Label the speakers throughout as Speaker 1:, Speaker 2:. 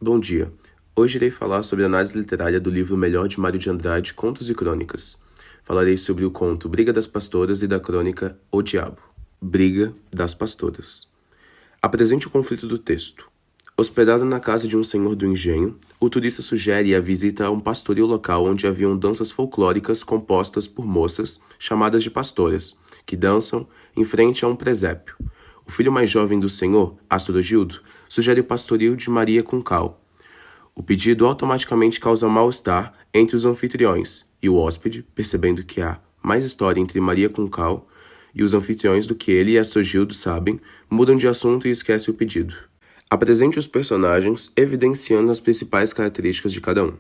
Speaker 1: Bom dia. Hoje irei falar sobre a análise literária do livro Melhor de Mário de Andrade, Contos e Crônicas. Falarei sobre o conto Briga das Pastoras e da crônica O Diabo. Briga das Pastoras. Apresente o conflito do texto. Hospedado na casa de um senhor do engenho, o turista sugere a visita a um pastoril local onde haviam danças folclóricas compostas por moças, chamadas de pastoras, que dançam em frente a um presépio. O filho mais jovem do senhor, Astrogildo, sugere o pastoril de Maria com Cal. O pedido automaticamente causa mal-estar entre os anfitriões, e o hóspede, percebendo que há mais história entre Maria com Cal e os anfitriões do que ele e Astrogildo sabem, mudam de assunto e esquecem o pedido. Apresente os personagens, evidenciando as principais características de cada um.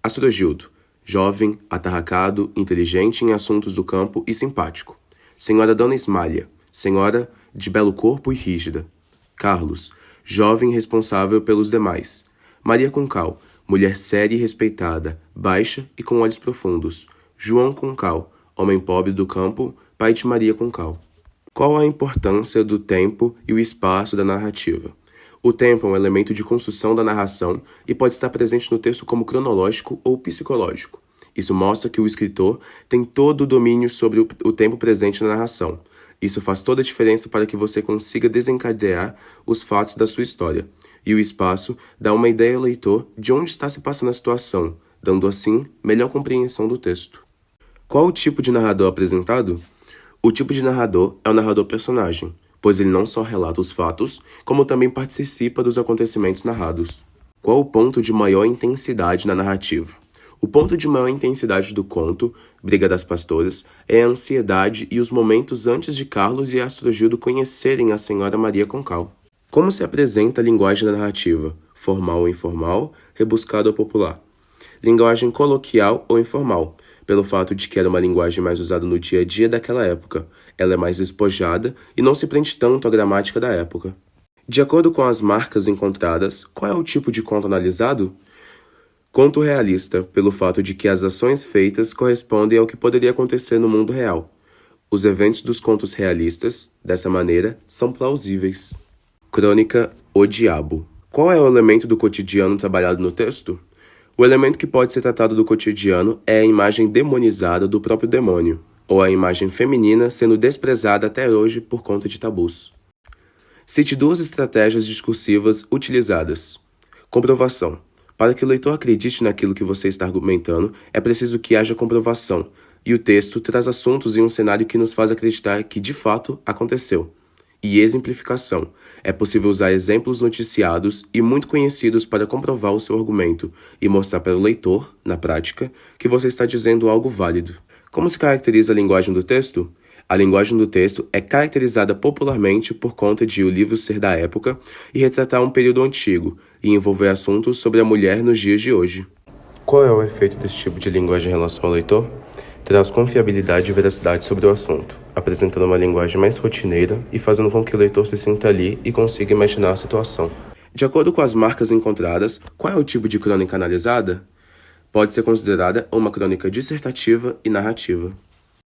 Speaker 1: Astrogildo, jovem, atarracado, inteligente em assuntos do campo e simpático. Senhora Dona Ismália, senhora de belo corpo e rígida. Carlos, jovem responsável pelos demais. Maria Concal, mulher séria e respeitada, baixa e com olhos profundos. João Concal, homem pobre do campo, pai de Maria Concal. Qual a importância do tempo e o espaço da narrativa? O tempo é um elemento de construção da narração e pode estar presente no texto como cronológico ou psicológico. Isso mostra que o escritor tem todo o domínio sobre o tempo presente na narração. Isso faz toda a diferença para que você consiga desencadear os fatos da sua história. E o espaço dá uma ideia ao leitor de onde está se passando a situação, dando assim melhor compreensão do texto. Qual o tipo de narrador apresentado? O tipo de narrador é o narrador personagem, pois ele não só relata os fatos, como também participa dos acontecimentos narrados. Qual o ponto de maior intensidade na narrativa? O ponto de maior intensidade do conto, Briga das Pastoras, é a ansiedade e os momentos antes de Carlos e Astrogildo conhecerem a senhora Maria Concal. Como se apresenta a linguagem da narrativa? Formal ou informal, rebuscado ou popular? Linguagem coloquial ou informal, pelo fato de que era uma linguagem mais usada no dia a dia daquela época. Ela é mais despojada e não se prende tanto à gramática da época. De acordo com as marcas encontradas, qual é o tipo de conto analisado? Conto realista, pelo fato de que as ações feitas correspondem ao que poderia acontecer no mundo real. Os eventos dos contos realistas, dessa maneira, são plausíveis. Crônica O Diabo. Qual é o elemento do cotidiano trabalhado no texto? O elemento que pode ser tratado do cotidiano é a imagem demonizada do próprio demônio, ou a imagem feminina sendo desprezada até hoje por conta de tabus. Cite duas estratégias discursivas utilizadas. Comprovação. Para que o leitor acredite naquilo que você está argumentando, é preciso que haja comprovação, e o texto traz assuntos em um cenário que nos faz acreditar que de fato aconteceu. E exemplificação. É possível usar exemplos noticiados e muito conhecidos para comprovar o seu argumento e mostrar para o leitor, na prática, que você está dizendo algo válido. Como se caracteriza a linguagem do texto? A linguagem do texto é caracterizada popularmente por conta de o livro ser da época e retratar um período antigo e envolver assuntos sobre a mulher nos dias de hoje. Qual é o efeito desse tipo de linguagem em relação ao leitor? Traz confiabilidade e veracidade sobre o assunto, apresentando uma linguagem mais rotineira e fazendo com que o leitor se sinta ali e consiga imaginar a situação. De acordo com as marcas encontradas, qual é o tipo de crônica analisada? Pode ser considerada uma crônica dissertativa e narrativa.